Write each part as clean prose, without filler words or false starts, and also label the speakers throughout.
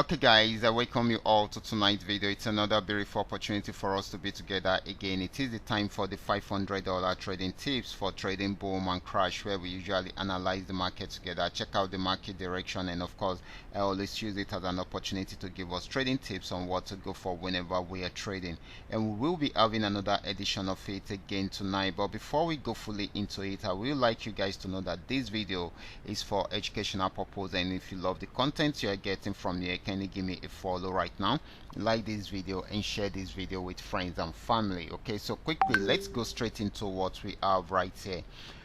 Speaker 1: Okay guys, I welcome you all to tonight's video. It's another beautiful opportunity for us to be together again. It is the time for the $500 trading tips for trading boom and crash, where we usually analyze the market together, check out the market direction, and of course I always use it as an opportunity to give us trading tips on what to go for whenever we are trading. And we will be having another edition of it again tonight. But before we go fully into it, I would like you guys to know that this video is for educational purpose, and if you love the content you are getting from here, can you give me a follow right now, like this video, and share this video with friends and family. Okay, so quickly let's go straight into what we have right here.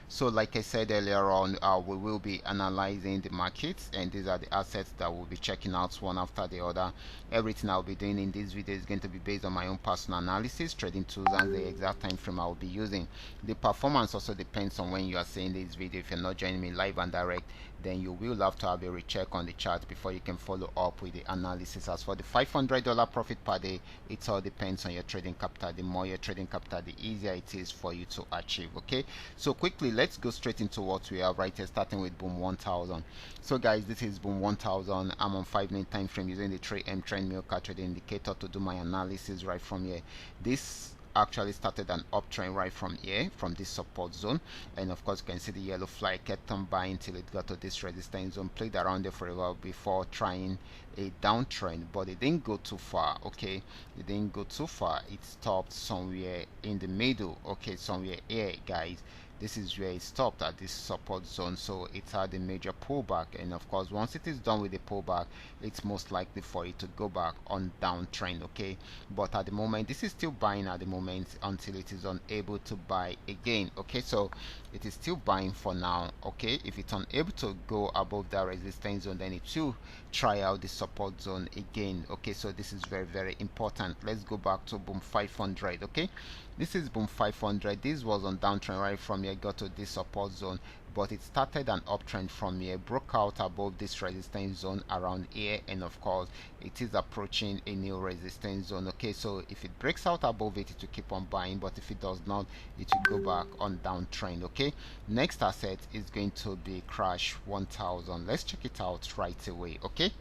Speaker 1: So like I said earlier on, we will be analyzing the markets, and these are the assets that we'll be checking out one after the other. Everything I'll be doing in this video is going to be based on my own personal analysis, trading tools, and the exact time frame I'll be using. The performance also depends on when you are seeing this video. If you're not joining me live and direct, then you will have to have a recheck on the chart before you can follow up with the analysis. As for the $500 profit per day, it all depends on your trading capital. The more your trading capital, the easier it is for you to achieve. Okay, so quickly let's go straight into what we have right here, starting with boom 1000. So guys, this is boom 1000. I'm on 5-minute time frame using the 3M trend milker trading indicator to do my analysis right from here. This actually started an uptrend right from here, from this support zone, and of course you can see the yellow flag kept on buying until it got to this resistance zone, played around there for a while before trying a downtrend, but it didn't go too far. Okay, it didn't go too far. It stopped somewhere in the middle. Okay, somewhere here guys, this is where it stopped, at this support zone. So it had a major pullback, and of course once it is done with the pullback, it's most likely for it to go back on downtrend. Okay, but at the moment this is still buying at the moment until it is unable to buy again. Okay, so it is still buying for now. Okay, if it's unable to go above that resistance zone, then it will try out the support zone again. Okay, so this is very important. Let's go back to boom 500. Okay, this is boom 500. This was on downtrend right from here, got to this support zone, but it started an uptrend from here, broke out above this resistance zone around here, and of course it is approaching a new resistance zone. Okay, so if it breaks out above it, it will keep on buying, but if it does not, it will go back on downtrend. Okay, next asset is going to be crash 1000. Let's check it out right away. Okay,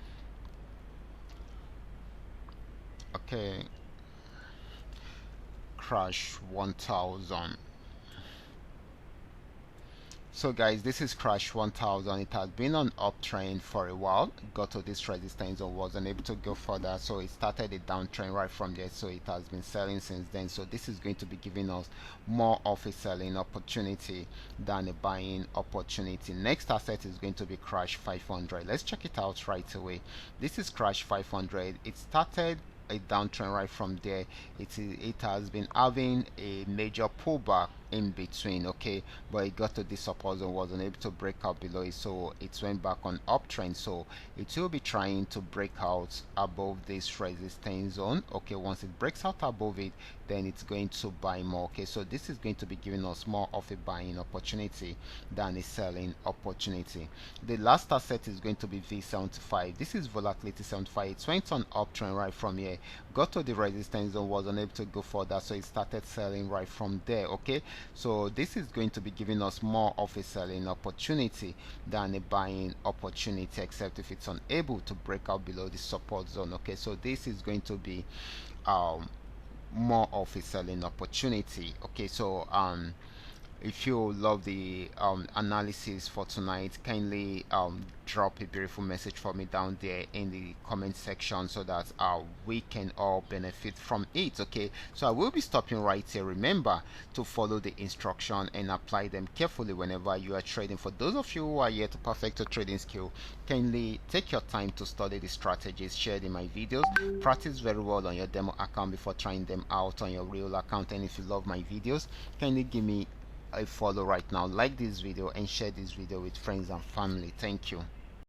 Speaker 1: crash 1000. So guys, this is crash 1000. It has been on uptrend for a while, got to this resistance and wasn't able to go further, so it started a downtrend right from there. So it has been selling since then, so this is going to be giving us more of a selling opportunity than a buying opportunity. Next asset is going to be crash 500. Let's check it out right away. This is crash 500. It started a downtrend right from there. It has been having a major pullback in between. Okay, but it got to this support zone, wasn't able to break out below it, so it went back on uptrend. So it will be trying to break out above this resistance zone. Okay, once it breaks out above it, then it's going to buy more. Okay, so this is going to be giving us more of a buying opportunity than a selling opportunity. The last asset is going to be V75. This is volatility 75. It went on uptrend right from here, got to the resistance zone, was unable to go further, so it started selling right from there. Okay, so this is going to be giving us more of a selling opportunity than a buying opportunity, except if it's unable to break out below the support zone. Okay, so this is going to be more of a selling opportunity. Okay, so if you love the analysis for tonight, kindly drop a beautiful message for me down there in the comment section, so that we can all benefit from it. Okay, so I will be stopping right here. Remember to follow the instruction and apply them carefully whenever you are trading. For those of you who are yet to perfect your trading skill, kindly take your time to study the strategies shared in my videos. Practice very well on your demo account before trying them out on your real account. And if you love my videos, kindly give me a follow right now, like this video, and share this video with friends and family. Thank you.